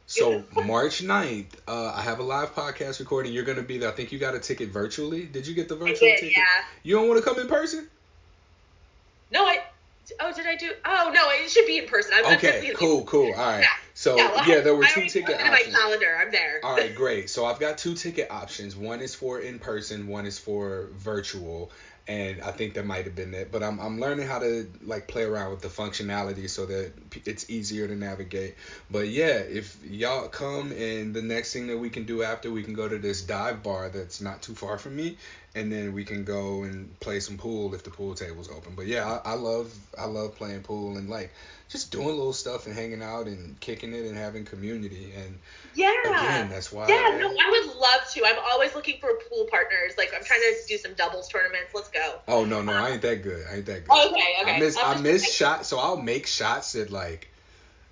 Speaker 1: So March 9th, I have a live podcast recording. You're gonna be there. I think you got a ticket virtually. Did you get the virtual ticket?
Speaker 2: Yeah.
Speaker 1: You don't want to come in person?
Speaker 2: No, did I do? Oh no, it should be in person.
Speaker 1: Okay, cool. All right.
Speaker 2: Yeah.
Speaker 1: So there were two ticket options.
Speaker 2: In my calendar, I'm there.
Speaker 1: All right, great. So I've got two ticket options. One is for in person. One is for virtual. And I think that might have been it. But I'm learning how to like play around with the functionality so that it's easier to navigate. But yeah, if y'all come, and the next thing that we can do after, we can go to this dive bar that's not too far from me, and then we can go and play some pool if the pool table's open. But yeah, I love playing pool and like just doing little stuff and hanging out and kicking it and having community. And again, that's why.
Speaker 2: Yeah, no, I would love to. I'm always looking for pool partners. Like I'm trying to do some doubles tournaments. Let's go.
Speaker 1: Oh no, I ain't that good.
Speaker 2: Okay.
Speaker 1: I miss shots, so I'll make shots that like,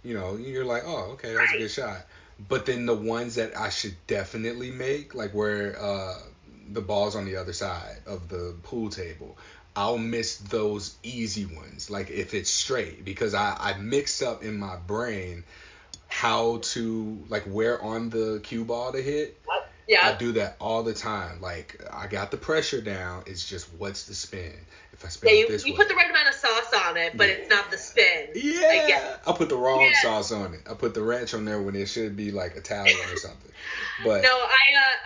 Speaker 1: you're like, oh, okay, that's a good shot. But then the ones that I should definitely make, like where the ball's on the other side of the pool table, I'll miss those easy ones, like if it's straight, because I mix up in my brain how to, like where on the cue ball to hit.
Speaker 2: Yeah.
Speaker 1: I do that all the time. Like I got the pressure down. It's just what's the spin? If I spin it this way.
Speaker 2: You put the right amount of sauce on it, but it's not the spin.
Speaker 1: Yeah. I put the wrong sauce on it. I put the ranch on there when it should be like Italian or something. But
Speaker 2: no,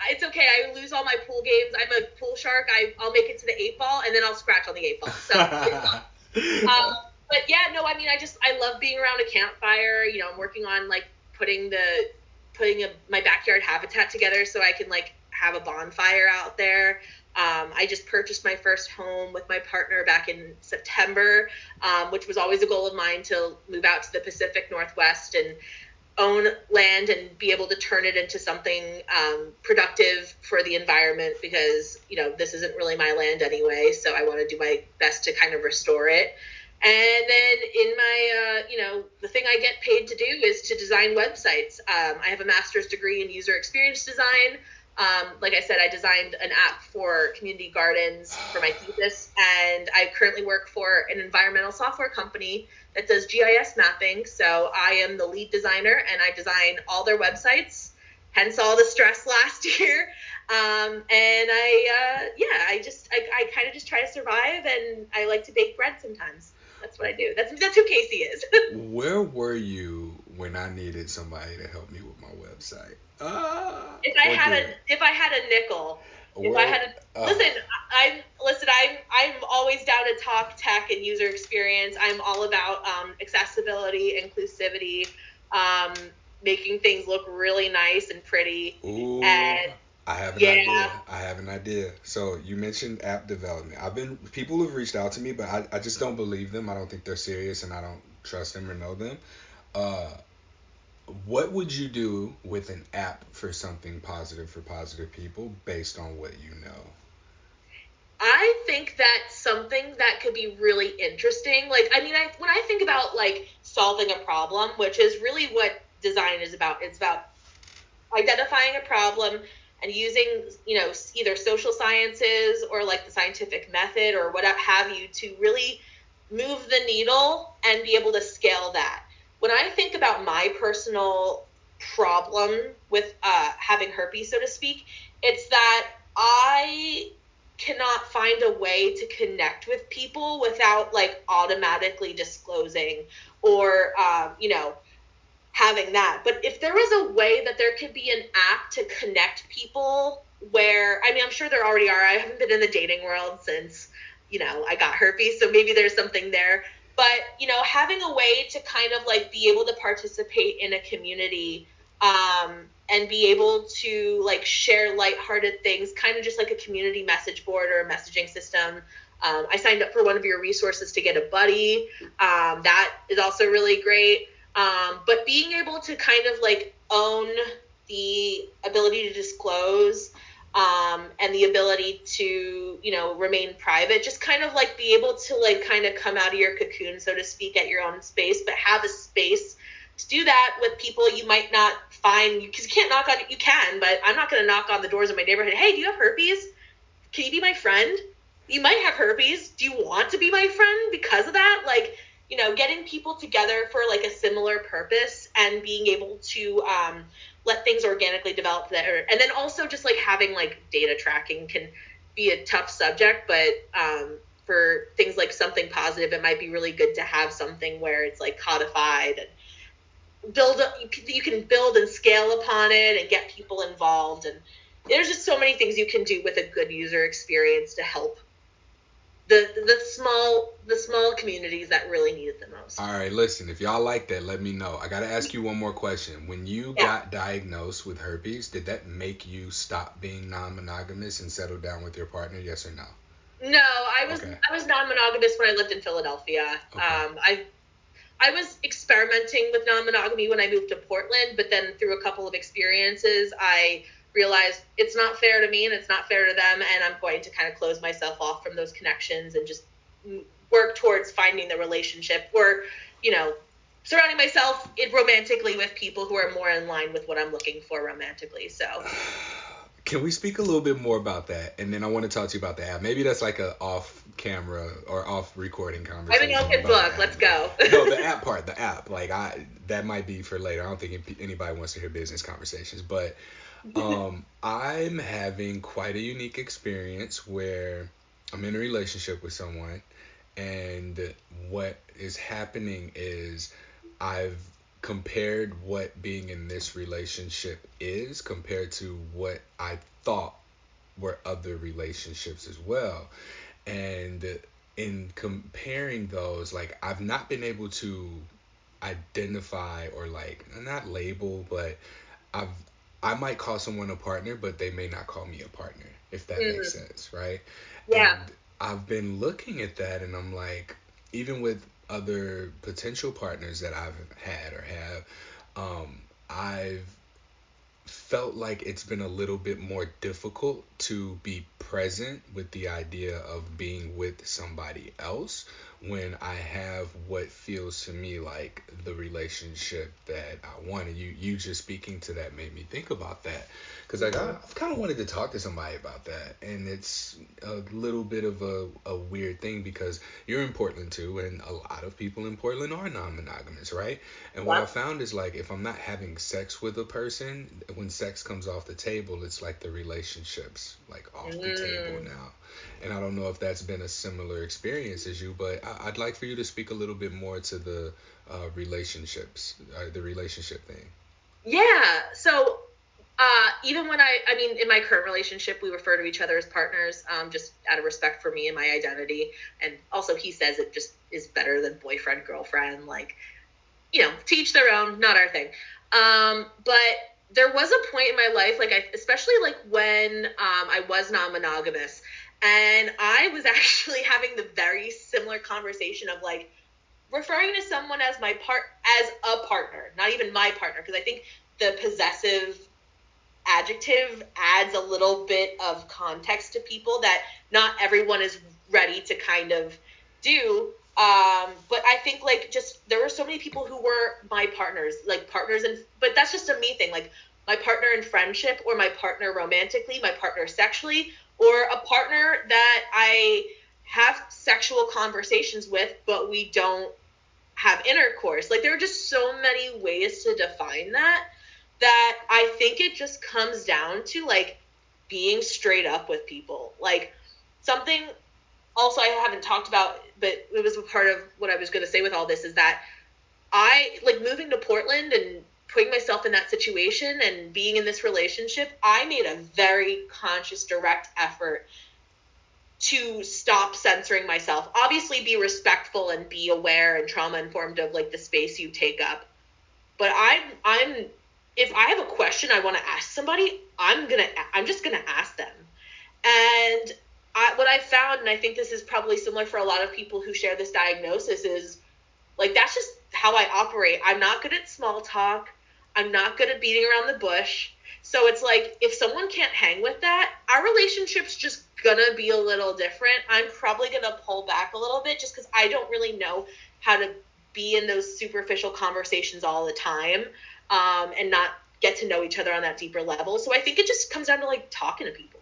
Speaker 2: it's okay. I lose all my pool games. I'm a pool shark. I'll make it to the 8-ball and then I'll scratch on the 8-ball. So but yeah, no, I mean I love being around a campfire. I'm working on like putting my backyard habitat together so I can like have a bonfire out there. I just purchased my first home with my partner back in September, which was always a goal of mine, to move out to the Pacific Northwest and own land and be able to turn it into something productive for the environment, because this isn't really my land anyway, so I want to do my best to kind of restore it. And then in my, the thing I get paid to do is to design websites. I have a master's degree in user experience design. Like I said, I designed an app for community gardens for my thesis, and I currently work for an environmental software company that does GIS mapping. So I am the lead designer, and I design all their websites, hence all the stress last year. And I kind of just try to survive, and I like to bake bread sometimes. That's what I do. That's who Casey is. Where
Speaker 1: were you when I needed somebody to help me with my website?
Speaker 2: If I had a nickel. I'm always down to talk tech and user experience. I'm all about accessibility, inclusivity, making things look really nice and pretty.
Speaker 1: Ooh. And I have an idea. So you mentioned app development. People have reached out to me, but I just don't believe them. I don't think they're serious, and I don't trust them or know them. What would you do with an app for something positive for positive people based on what you know?
Speaker 2: I think that's something that could be really interesting. Like, I mean, when I think about like solving a problem, which is really what design is about, it's about identifying a problem and using, either social sciences or like the scientific method or what have you to really move the needle and be able to scale that. When I think about my personal problem with having herpes, so to speak, it's that I cannot find a way to connect with people without like automatically disclosing or, have having that. But if there was a way that there could be an app to connect people where, I mean, I'm sure there already are. I haven't been in the dating world since, I got herpes, so maybe there's something there. But, having a way to kind of like be able to participate in a community, and be able to like share lighthearted things, kind of just like a community message board or a messaging system. I signed up for one of your resources to get a buddy. That is also really great. But being able to kind of like own the ability to disclose, and the ability to, remain private, just kind of like be able to like kind of come out of your cocoon, so to speak, at your own space, but have a space to do that with people you might not find, because you can't knock on, you can, but I'm not going to knock on the doors of my neighborhood. Hey, do you have herpes? Can you be my friend? You might have herpes. Do you want to be my friend because of that? Like, getting people together for like a similar purpose and being able to let things organically develop there. And then also just like having like data tracking can be a tough subject, but for things like something positive, it might be really good to have something where it's like codified and you can build and scale upon it and get people involved. And there's just so many things you can do with a good user experience to help the small communities that really need it the most.
Speaker 1: All right, listen, if y'all like that, let me know. I got to ask you one more question. When you got diagnosed with herpes, did that make you stop being non-monogamous and settle down with your partner, yes or no?
Speaker 2: No, I was non-monogamous when I lived in Philadelphia. Okay. I was experimenting with non-monogamy when I moved to Portland, but then through a couple of experiences, I realized it's not fair to me and it's not fair to them, and I'm going to kind of close myself off from those connections and just work towards finding the relationship or, surrounding myself romantically with people who are more in line with what I'm looking for romantically. So
Speaker 1: can we speak a little bit more about that? And then I want to talk to you about the app. Maybe that's like a off camera or off recording conversation.
Speaker 2: I have an open book. Let's go.
Speaker 1: No, the app part, the app. Like that might be for later. I don't think anybody wants to hear business conversations, but I'm having quite a unique experience where I'm in a relationship with someone, and what is happening is I've compared what being in this relationship is compared to what I thought were other relationships as well. And in comparing those, like, I've not been able to identify or like not label, but I might call someone a partner, but they may not call me a partner, if that makes sense, right?
Speaker 2: Yeah.
Speaker 1: And I've been looking at that, and I'm like, even with other potential partners that I've had or have, I've felt like it's been a little bit more difficult to be present with the idea of being with somebody else when I have what feels to me like the relationship that I want. And you just speaking to that made me think about that, because I've kind of wanted to talk to somebody about that, and it's a little bit of a weird thing because you're in Portland too, and a lot of people in Portland are non-monogamous, right? And what I found is, like, if I'm not having sex with a person, when sex comes off the table, it's like the relationship's like off the table now. And I don't know if that's been a similar experience as you, but I'd like for you to speak a little bit more to the relationships, the relationship thing.
Speaker 2: Yeah. So even when I mean, in my current relationship, we refer to each other as partners, just out of respect for me and my identity. And also he says it just is better than boyfriend, girlfriend, like, to each their own, not our thing. But there was a point in my life, like especially like when I was non-monogamous, and I was actually having the very similar conversation of like referring to someone as as a partner, not even my partner, because I think the possessive adjective adds a little bit of context to people that not everyone is ready to kind of do. But I think like just there were so many people who were my partners, like partners, but that's just a me thing, like my partner in friendship or my partner romantically, my partner sexually, or a partner that I have sexual conversations with, but we don't have intercourse. Like there are just so many ways to define that I think it just comes down to like being straight up with people. Like something also I haven't talked about, but it was a part of what I was going to say with all this, is that I like moving to Portland and putting myself in that situation and being in this relationship, I made a very conscious, direct effort to stop censoring myself. Obviously be respectful and be aware and trauma informed of like the space you take up. But I'm if I have a question I want to ask somebody, I'm just gonna ask them. And what I found, and I think this is probably similar for a lot of people who share this diagnosis, is like that's just how I operate. I'm not good at small talk. I'm not good at beating around the bush. So it's like if someone can't hang with that, our relationship's just gonna be a little different. I'm probably gonna pull back a little bit just because I don't really know how to be in those superficial conversations all the time, and not get to know each other on that deeper level. So I think it just comes down to like talking to people.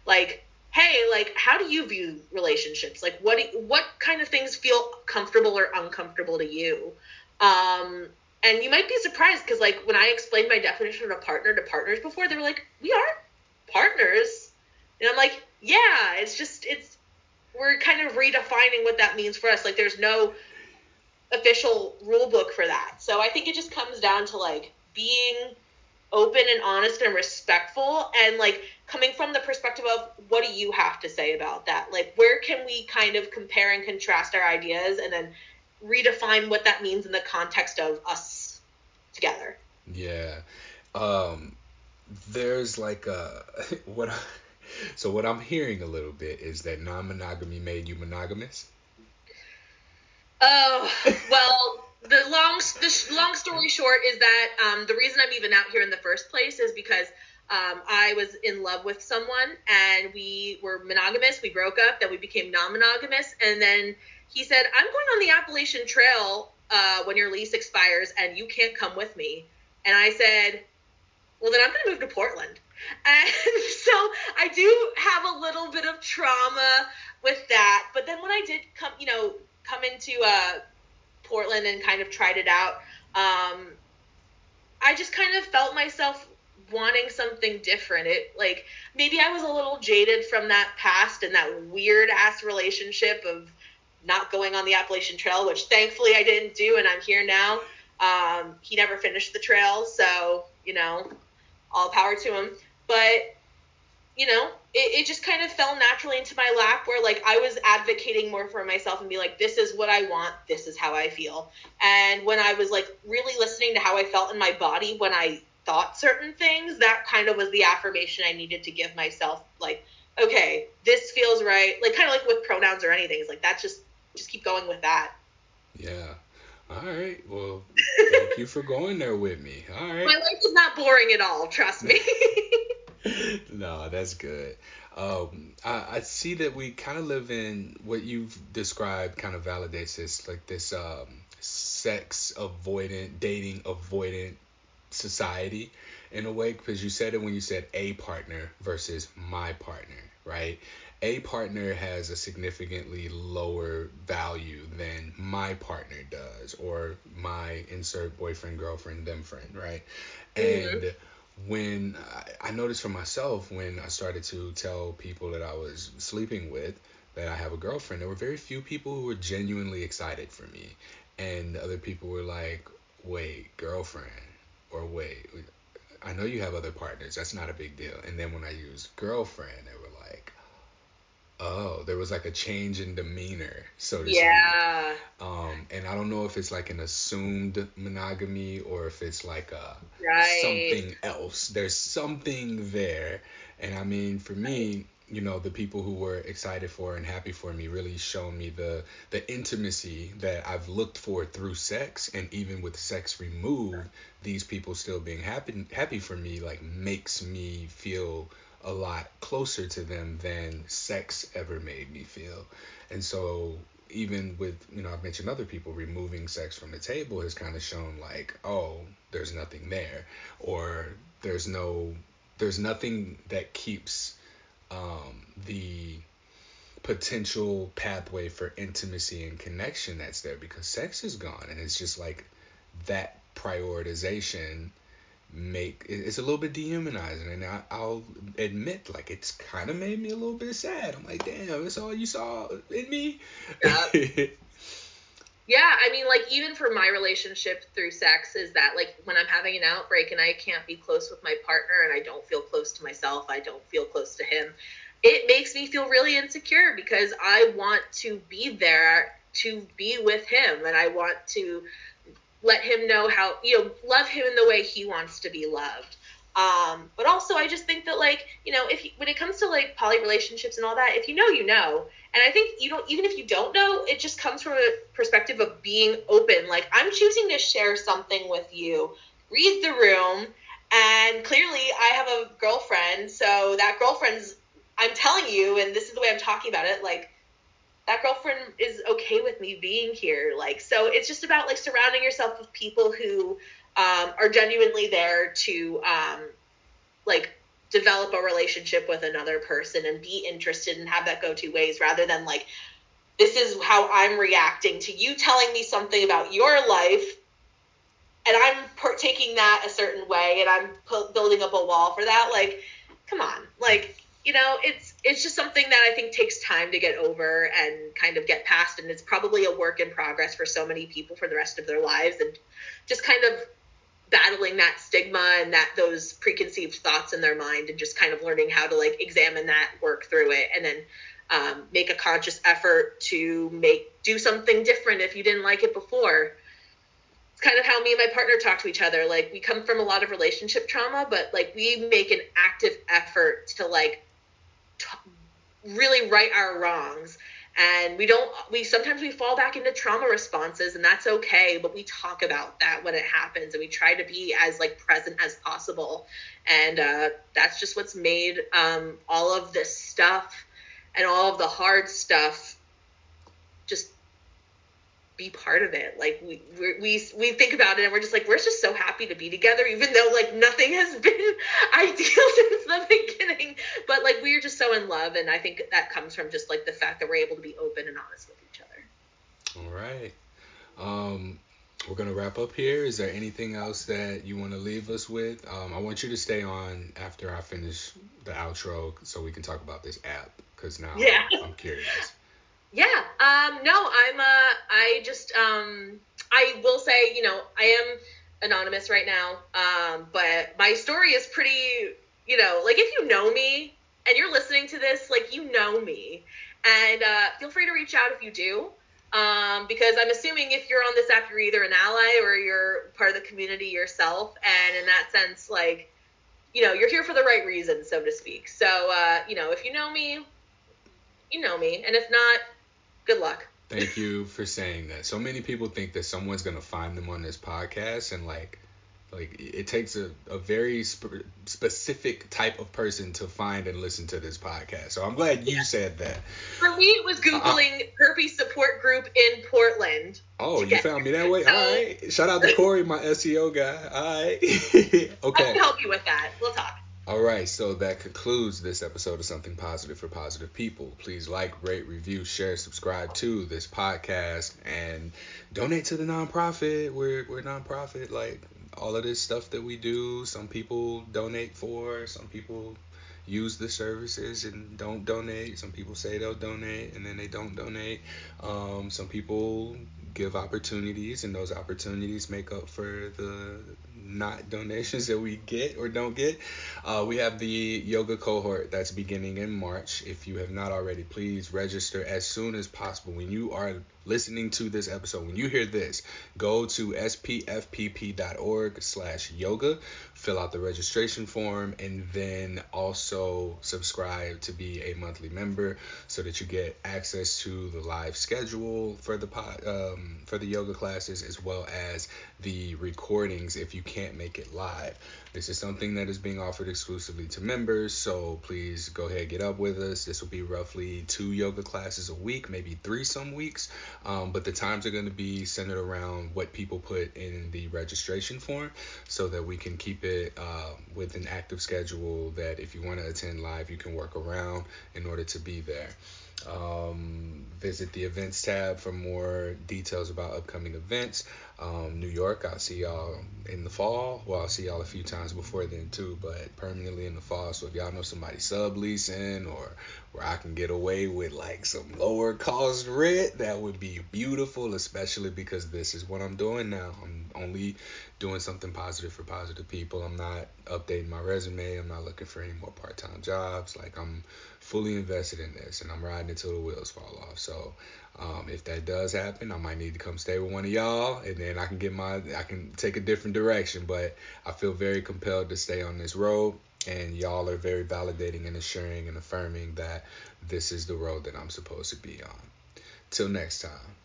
Speaker 2: Like, hey, like, how do you view relationships? Like, what kind of things feel comfortable or uncomfortable to you? And you might be surprised because, like, when I explained my definition of a partner to partners before, they were like, we are partners. And I'm like, yeah, we're kind of redefining what that means for us. Like, there's no official rule book for that. So I think it just comes down to, like, being open and honest and respectful, and like coming from the perspective of what do you have to say about that? Like, where can we kind of compare and contrast our ideas and then redefine what that means in the context of us together?
Speaker 1: Yeah. There's like what I'm hearing a little bit is that non-monogamy made you monogamous.
Speaker 2: Oh, well, the long story short is that the reason I'm even out here in the first place is because I was in love with someone and we were monogamous. We broke up, then we became non-monogamous, and then he said, I'm going on the Appalachian Trail when your lease expires and you can't come with me. And I said, well, then I'm going to move to Portland. And so I do have a little bit of trauma with that. But then when I did come into Portland and kind of tried it out, I just kind of felt myself wanting something different. It, like, maybe I was a little jaded from that past and that weird ass relationship of not going on the Appalachian Trail, which thankfully I didn't do, and I'm here now. He never finished the trail, so, all power to him. But, it just kind of fell naturally into my lap where, like, I was advocating more for myself and be like, this is what I want, this is how I feel. And when I was, like, really listening to how I felt in my body when I thought certain things, that kind of was the affirmation I needed to give myself. Like, okay, this feels right. Like, kind of like with pronouns or anything. It's like, that just keep going with that.
Speaker 1: Yeah. All right. Well, thank you for going there with me. All right.
Speaker 2: My life is not boring at all. Trust me.
Speaker 1: No, that's good. I see that we kind of live in what you've described kind of validates this, like this sex avoidant, dating avoidant society in a way, because you said it when you said a partner versus my partner, right? A partner has a significantly lower value than my partner does, or my insert boyfriend, girlfriend, them friend, right?
Speaker 2: Mm-hmm.
Speaker 1: And when I noticed for myself, when I started to tell people that I was sleeping with that I have a girlfriend, there were very few people who were genuinely excited for me. And other people were like, wait, girlfriend, or wait, I know you have other partners, that's not a big deal. And then when I used girlfriend, they were like, oh, there was like a change in demeanor, so to speak.
Speaker 2: Yeah.
Speaker 1: And I don't know if it's like an assumed monogamy or if it's like something else. There's something there. And I mean, for me, the people who were excited for and happy for me really shown me the intimacy that I've looked for through sex. And even with sex removed, these people still being happy for me, like, makes me feel a lot closer to them than sex ever made me feel. And so even with, I've mentioned other people, removing sex from the table has kind of shown like, oh, there's nothing there, or there's nothing that keeps the potential pathway for intimacy and connection that's there, because sex is gone. And it's just like that prioritization it's a little bit dehumanizing, and I'll admit, like, it's kind of made me a little bit sad. I'm like, damn, that's all you saw in me.
Speaker 2: Yeah. Yeah, I mean, like, even for my relationship through sex is that, like, when I'm having an outbreak and I can't be close with my partner and I don't feel close to myself, I don't feel close to him, it makes me feel really insecure because I want to be there to be with him, and I want to let him know how, love him in the way he wants to be loved. But also, I just think that, like, when it comes to, like, poly relationships and all that, if you know, you know. And I think you don't, even if you don't know, it just comes from a perspective of being open. Like, I'm choosing to share something with you. Read the room. And clearly, I have a girlfriend. So that girlfriend's, I'm telling you, and this is the way I'm talking about it, like, that girlfriend is okay with me being here. Like, so it's just about, like, surrounding yourself with people who are genuinely there to, like, develop a relationship with another person and be interested and have that go two ways, rather than, like, this is how I'm reacting to you telling me something about your life, and I'm taking that a certain way, and I'm building up a wall for that. Like, come on. Like, it's just something that I think takes time to get over and kind of get past, and it's probably a work in progress for so many people for the rest of their lives, and just kind of battling that stigma and those preconceived thoughts in their mind, and just kind of learning how to, like, examine that, work through it, and then make a conscious effort to do something different if you didn't like it before. It's kind of how me and my partner talk to each other. Like, we come from a lot of relationship trauma, but, like, we make an active effort to, like, really right our wrongs. And sometimes we fall back into trauma responses, and that's okay, but we talk about that when it happens, and we try to be as, like, present as possible. And that's just what's made all of this stuff and all of the hard stuff just be part of it. Like, we think about it and we're just like, we're just so happy to be together, even though, like, nothing has been ideal since the beginning, but, like, we're just so in love. And I think that comes from just, like, the fact that we're able to be open and honest with each other.
Speaker 1: All right. We're gonna wrap up here. Is there anything else that you want to leave us with? I want you to stay on after I finish the outro so we can talk about this app, because now I'm curious.
Speaker 2: Yeah. No, I will say, I am anonymous right now. But my story is pretty, like, if you know me and you're listening to this, like, you know me, and feel free to reach out if you do. Because I'm assuming if you're on this app, you're either an ally or you're part of the community yourself. And in that sense, like, you're here for the right reason, so to speak. So, if you know me, you know me. And if not, good luck.
Speaker 1: Thank you for saying that. So many people think that someone's going to find them on this podcast, and like it takes a very specific type of person to find and listen to this podcast. So I'm glad you said that.
Speaker 2: For me, it was Googling herpes support group in Portland.
Speaker 1: Oh, you found me that way? All right. Shout out to Corey, my SEO guy. All right. Okay.
Speaker 2: I can help you with that. We'll talk.
Speaker 1: All right, so that concludes this episode of Something Positive for Positive People. Please like, rate, review, share, subscribe to this podcast, and donate to the nonprofit. We're nonprofit. Like, all of this stuff that we do, some people donate for, some people use the services and don't donate. Some people say they'll donate and then they don't donate. Some people give opportunities, and those opportunities make up for the not donations that we get or don't get. We have the yoga cohort that's beginning in March. If you have not already, please register as soon as possible. When you are listening to this episode, when you hear this, go to spfpp.org/yoga, fill out the registration form, and then also subscribe to be a monthly member so that you get access to the live schedule for the yoga classes, as well as the recordings if you can't make it live. This is something that is being offered exclusively to members, so please go ahead, get up with us. This will be roughly 2 yoga classes a week, maybe 3 some weeks, but the times are going to be centered around what people put in the registration form, so that we can keep it with an active schedule that if you want to attend live, you can work around in order to be there. Visit the events tab for more details about upcoming events. New York, I'll see y'all in the fall. Well, I'll see y'all a few times before then too, but permanently in the fall. So if y'all know somebody subleasing or where I can get away with like some lower cost rent, that would be beautiful, especially because this is what I'm doing now. I'm only doing something positive for positive people. I'm not updating my resume. I'm not looking for any more part-time jobs. Like, I'm fully invested in this, and I'm riding until the wheels fall off. So if that does happen, I might need to come stay with one of y'all, and then I can take a different direction. But I feel very compelled to stay on this road, and y'all are very validating and assuring and affirming that this is the road that I'm supposed to be on. Till next time.